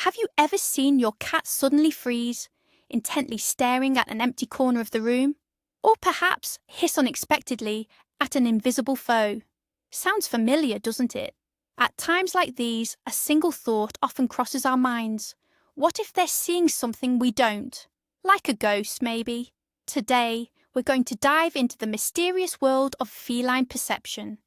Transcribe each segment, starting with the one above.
Have you ever seen your cat suddenly freeze, intently staring at an empty corner of the room? Or perhaps hiss unexpectedly at an invisible foe? Sounds familiar, doesn't it? At times like these, a single thought often crosses our minds. What if they're seeing something we don't? Like a ghost, maybe? Today, we're going to dive into the mysterious world of feline perception.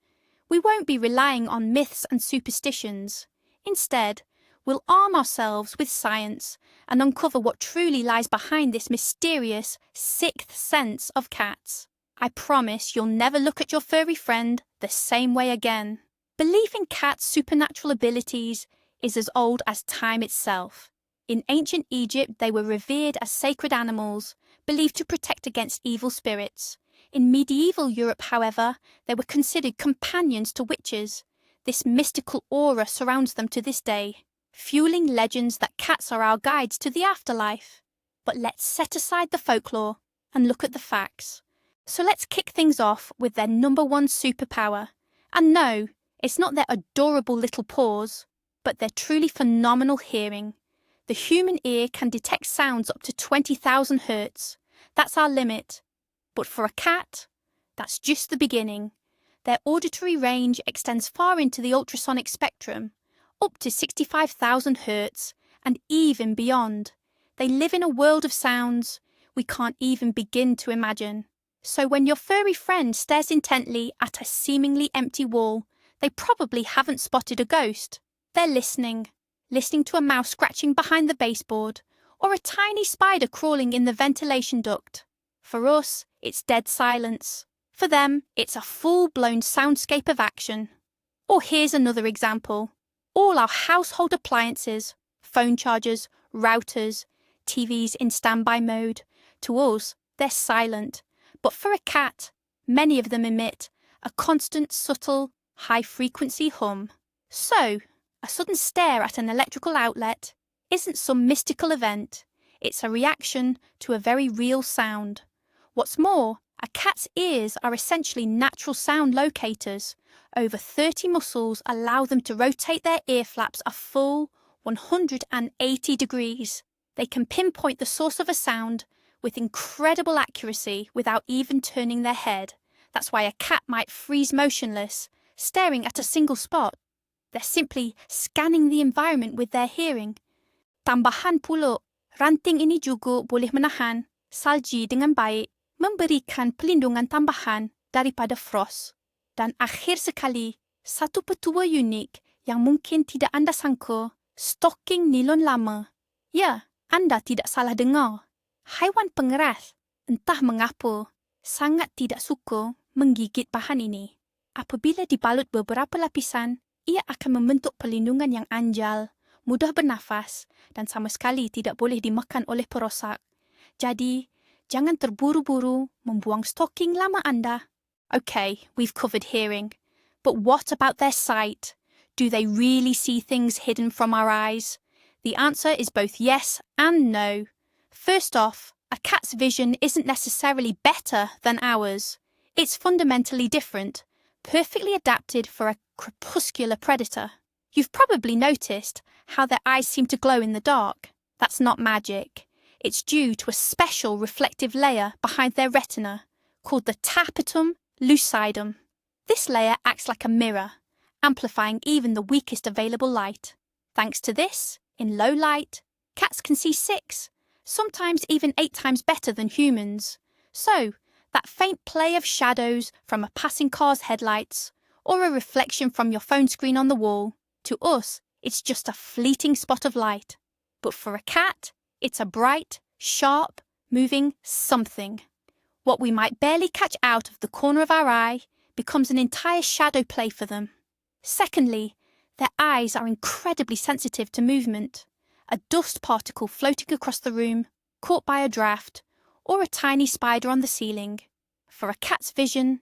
We won't be relying on myths and superstitions. Instead, we'll arm ourselves with science and uncover what truly lies behind this mysterious sixth sense of cats. I promise you'll never look at your furry friend the same way again. Belief in cats' supernatural abilities is as old as time itself. In ancient Egypt, they were revered as sacred animals, believed to protect against evil spirits. In medieval Europe, however, they were considered companions to witches. This mystical aura surrounds them to this day, fueling legends that cats are our guides to the afterlife. But let's set aside the folklore and look at the facts. So let's kick things off with their number one superpower. And no, it's not their adorable little paws, but their truly phenomenal hearing. The human ear can detect sounds up to 20,000 hertz. That's our limit. But for a cat, that's just the beginning. Their auditory range extends far into the ultrasonic spectrum, up to 65,000 hertz, and even beyond. They live in a world of sounds we can't even begin to imagine. So when your furry friend stares intently at a seemingly empty wall, they probably haven't spotted a ghost. They're listening to a mouse scratching behind the baseboard, or a tiny spider crawling in the ventilation duct. For us, it's dead silence. For them, it's a full-blown soundscape of action. Or here's another example. All our household appliances, phone chargers, routers, TVs in standby mode, to us, they're silent. But for a cat, many of them emit a constant, subtle, high-frequency hum. So, a sudden stare at an electrical outlet isn't some mystical event. It's a reaction to a very real sound. What's more, a cat's ears are essentially natural sound locators. Over 30 muscles allow them to rotate their ear flaps a full 180 degrees. They can pinpoint the source of a sound with incredible accuracy without even turning their head. That's why a cat might freeze motionless, staring at a single spot. They're simply scanning the environment with their hearing. Tambahan pula, ranting ini juga boleh menahan salji dengan baik, memberikan pelindungan tambahan daripada frost. Dan akhir sekali, satu petua unik yang mungkin tidak anda sangka, stocking nilon lama. Ya, anda tidak salah dengar. Haiwan pengeras, entah mengapa, sangat tidak suka menggigit bahan ini. Apabila dibalut beberapa lapisan, ia akan membentuk pelindungan yang anjal, mudah bernafas dan sama sekali tidak boleh dimakan oleh perosak. Jadi, jangan terburu-buru membuang stocking lama anda. Okay, we've covered hearing. But what about their sight? Do they really see things hidden from our eyes? The answer is both yes and no. First off, a cat's vision isn't necessarily better than ours. It's fundamentally different, perfectly adapted for a crepuscular predator. You've probably noticed how their eyes seem to glow in the dark. That's not magic. It's due to a special reflective layer behind their retina, called the tapetum lucidum. This layer acts like a mirror, amplifying even the weakest available light. Thanks to this, in low light, cats can see 6, sometimes even 8 times better than humans. So, that faint play of shadows from a passing car's headlights, or a reflection from your phone screen on the wall, to us, it's just a fleeting spot of light. But for a cat, it's a bright, sharp, moving something. What we might barely catch out of the corner of our eye becomes an entire shadow play for them. Secondly, their eyes are incredibly sensitive to movement. A dust particle floating across the room, caught by a draft, or a tiny spider on the ceiling. For a cat's vision,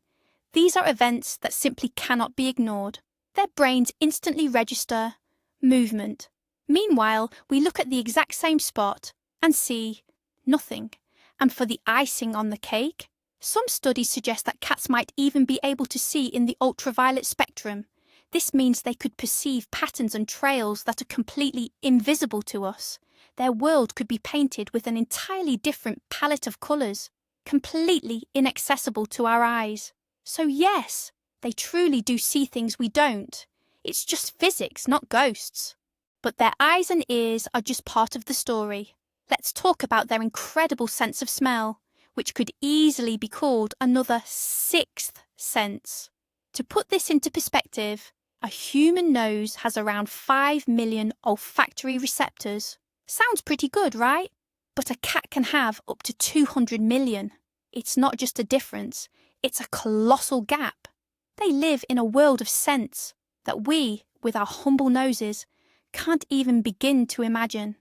these are events that simply cannot be ignored. Their brains instantly register movement. Meanwhile, we look at the exact same spot and see nothing. And for the icing on the cake, some studies suggest that cats might even be able to see in the ultraviolet spectrum. This means they could perceive patterns and trails that are completely invisible to us. Their world could be painted with an entirely different palette of colours, completely inaccessible to our eyes. So yes, they truly do see things we don't. It's just physics, not ghosts. But their eyes and ears are just part of the story. Let's talk about their incredible sense of smell, which could easily be called another sixth sense. To put this into perspective, a human nose has around 5 million olfactory receptors. Sounds pretty good, right? But a cat can have up to 200 million. It's not just a difference, it's a colossal gap. They live in a world of scents that we, with our humble noses, can't even begin to imagine.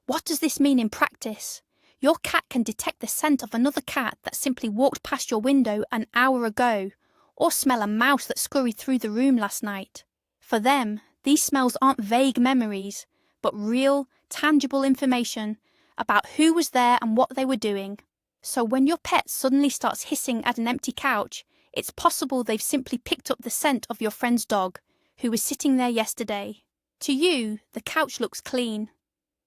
What does this mean in practice? Your cat can detect the scent of another cat that simply walked past your window an hour ago, or smell a mouse that scurried through the room last night. For them, these smells aren't vague memories, but real, tangible information about who was there and what they were doing. So when your pet suddenly starts hissing at an empty couch, it's possible they've simply picked up the scent of your friend's dog, who was sitting there yesterday. To you, the couch looks clean.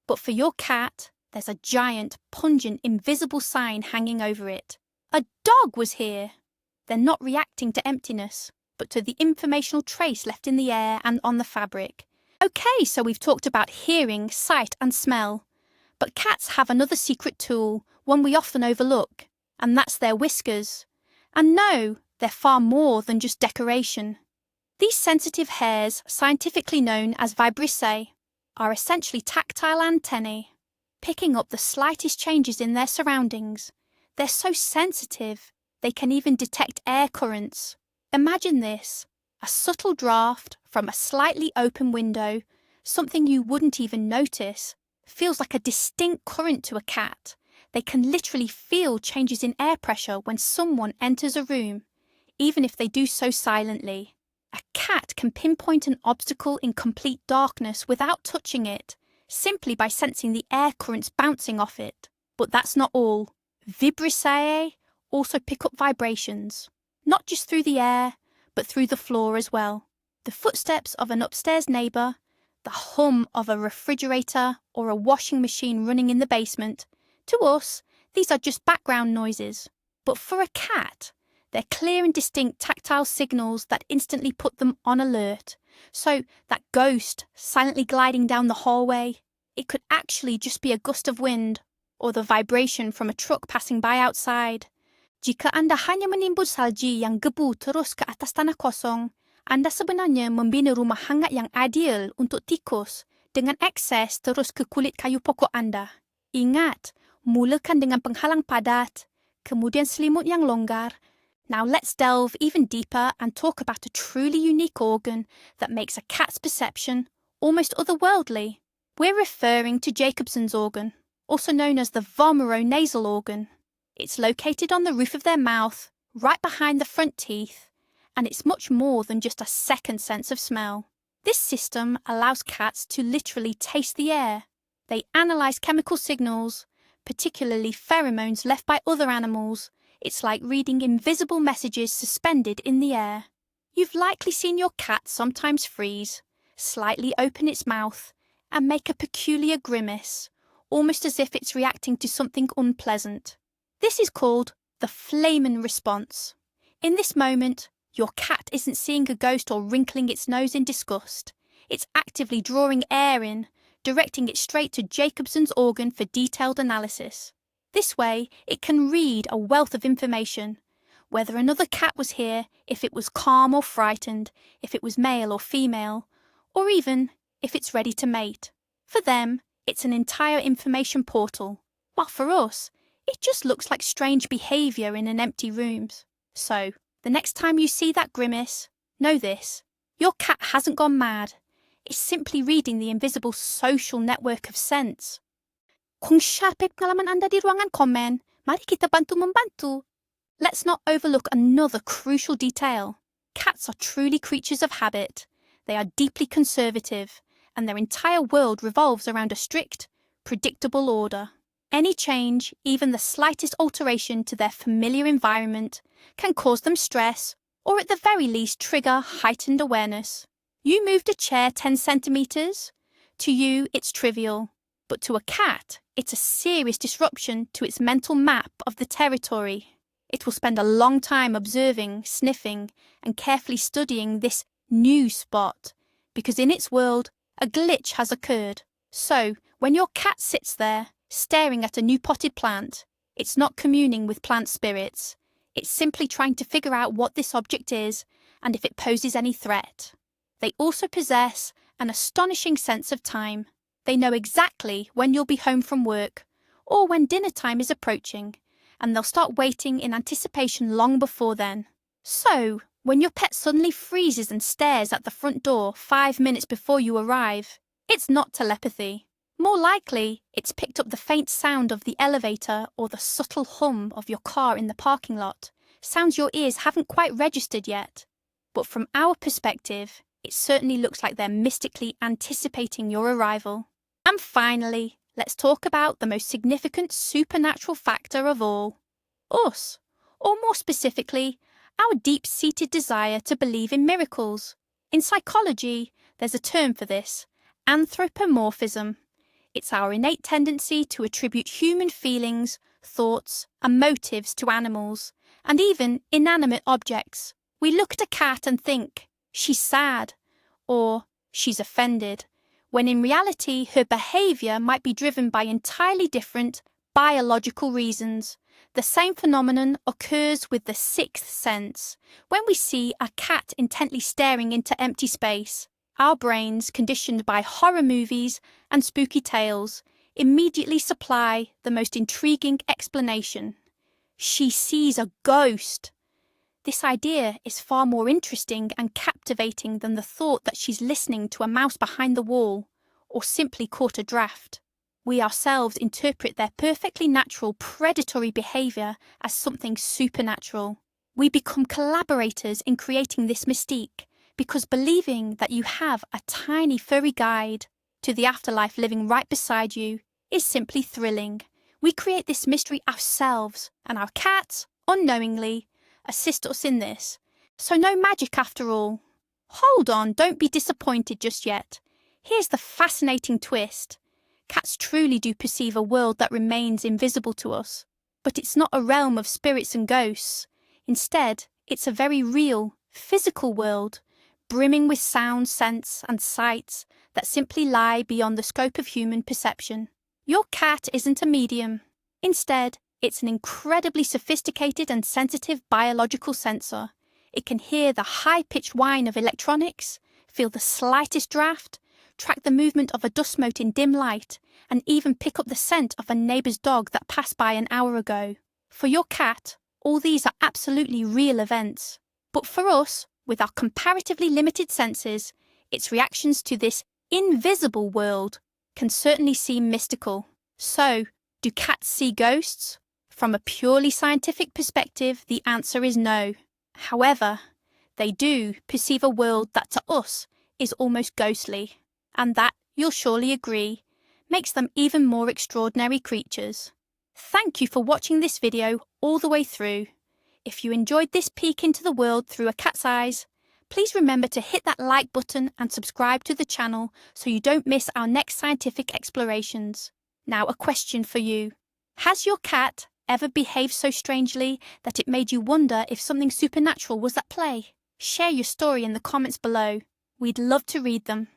But for your cat, there's a giant, pungent, invisible sign hanging over it. A dog was here! They're not reacting to emptiness, but to the informational trace left in the air and on the fabric. Okay, so we've talked about hearing, sight and smell. But cats have another secret tool, one we often overlook, and that's their whiskers. And no, they're far more than just decoration. These sensitive hairs, scientifically known as vibrissae, are essentially tactile antennae, picking up the slightest changes in their surroundings. They're so sensitive, they can even detect air currents. Imagine this, a subtle draft from a slightly open window, something you wouldn't even notice, feels like a distinct current to a cat. They can literally feel changes in air pressure when someone enters a room, even if they do so silently. A cat can pinpoint an obstacle in complete darkness without touching it, simply by sensing the air currents bouncing off it. But that's not all. Vibrissae also pick up vibrations, not just through the air, but through the floor as well. The footsteps of an upstairs neighbour, the hum of a refrigerator or a washing machine running in the basement. To us, these are just background noises. But for a cat, they're clear and distinct tactile signals that instantly put them on alert. So that ghost silently gliding down the hallway, it could actually just be a gust of wind or the vibration from a truck passing by outside. Jika Anda hanya menimbun salji yang gebu terus ke atas tanah kosong, Anda sebenarnya membina rumah hangat yang ideal untuk tikus dengan akses terus ke kulit kayu pokok Anda. Ingat, mulakan dengan penghalang padat, kemudian selimut yang longgar. Now let's delve even deeper and talk about a truly unique organ that makes a cat's perception almost otherworldly. We're referring to Jacobson's organ, also known as the vomeronasal organ. It's located on the roof of their mouth, right behind the front teeth, and it's much more than just a second sense of smell. This system allows cats to literally taste the air. They analyse chemical signals, particularly pheromones left by other animals. It's like reading invisible messages suspended in the air. You've likely seen your cat sometimes freeze, slightly open its mouth, and make a peculiar grimace, almost as if it's reacting to something unpleasant. This is called the Feline response. In this moment, your cat isn't seeing a ghost or wrinkling its nose in disgust. It's actively drawing air in, directing it straight to Jacobson's organ for detailed analysis. This way, it can read a wealth of information, whether another cat was here, if it was calm or frightened, if it was male or female, or even if it's ready to mate. For them, it's an entire information portal, while for us, it just looks like strange behaviour in an empty room. So, the next time you see that grimace, know this, your cat hasn't gone mad. It's simply reading the invisible social network of scents. Kung sharp pengalaman Anda di ruangan komen, mari kita bantu membantu. Let's not overlook another crucial detail. Cats are truly creatures of habit. They are deeply conservative, and their entire world revolves around a strict, predictable order. Any change, even the slightest alteration to their familiar environment, can cause them stress, or at the very least trigger heightened awareness. You moved a chair 10 centimetres? To you, it's trivial. But to a cat, it's a serious disruption to its mental map of the territory. It will spend a long time observing, sniffing, and carefully studying this new spot, because in its world, a glitch has occurred. So, when your cat sits there, staring at a new potted plant, it's not communing with plant spirits. It's simply trying to figure out what this object is and if it poses any threat. They also possess an astonishing sense of time. They know exactly when you'll be home from work or when dinner time is approaching, and they'll start waiting in anticipation long before then. So, when your pet suddenly freezes and stares at the front door 5 minutes before you arrive, it's not telepathy. More likely, it's picked up the faint sound of the elevator or the subtle hum of your car in the parking lot, sounds your ears haven't quite registered yet. But from our perspective, it certainly looks like they're mystically anticipating your arrival. And finally, let's talk about the most significant supernatural factor of all. Us, or more specifically, our deep-seated desire to believe in miracles. In psychology, there's a term for this: anthropomorphism. It's our innate tendency to attribute human feelings, thoughts, and motives to animals, and even inanimate objects. We look at a cat and think, she's sad, or she's offended, when in reality her behaviour might be driven by entirely different biological reasons. The same phenomenon occurs with the sixth sense. When we see a cat intently staring into empty space, our brains, conditioned by horror movies and spooky tales, immediately supply the most intriguing explanation. She sees a ghost. This idea is far more interesting and captivating than the thought that she's listening to a mouse behind the wall, or simply caught a draft. We ourselves interpret their perfectly natural predatory behaviour as something supernatural. We become collaborators in creating this mystique, because believing that you have a tiny furry guide to the afterlife living right beside you is simply thrilling. We create this mystery ourselves, and our cats, unknowingly, assist us in this. So no magic after all. Hold on, don't be disappointed just yet. Here's the fascinating twist. Cats truly do perceive a world that remains invisible to us, but it's not a realm of spirits and ghosts. Instead, it's a very real, physical world, brimming with sound, scents, and sights that simply lie beyond the scope of human perception. Your cat isn't a medium. Instead, it's an incredibly sophisticated and sensitive biological sensor. It can hear the high-pitched whine of electronics, feel the slightest draft, track the movement of a dust mote in dim light, and even pick up the scent of a neighbour's dog that passed by an hour ago. For your cat, all these are absolutely real events. But for us, with our comparatively limited senses, its reactions to this invisible world can certainly seem mystical. So, do cats see ghosts? From a purely scientific perspective, the answer is no. However, they do perceive a world that to us is almost ghostly, and that, you'll surely agree, makes them even more extraordinary creatures. Thank you for watching this video all the way through. If you enjoyed this peek into the world through a cat's eyes, please remember to hit that like button and subscribe to the channel so you don't miss our next scientific explorations. Now, a question for you. Has your cat ever behaved so strangely that it made you wonder if something supernatural was at play? Share your story in the comments below. We'd love to read them.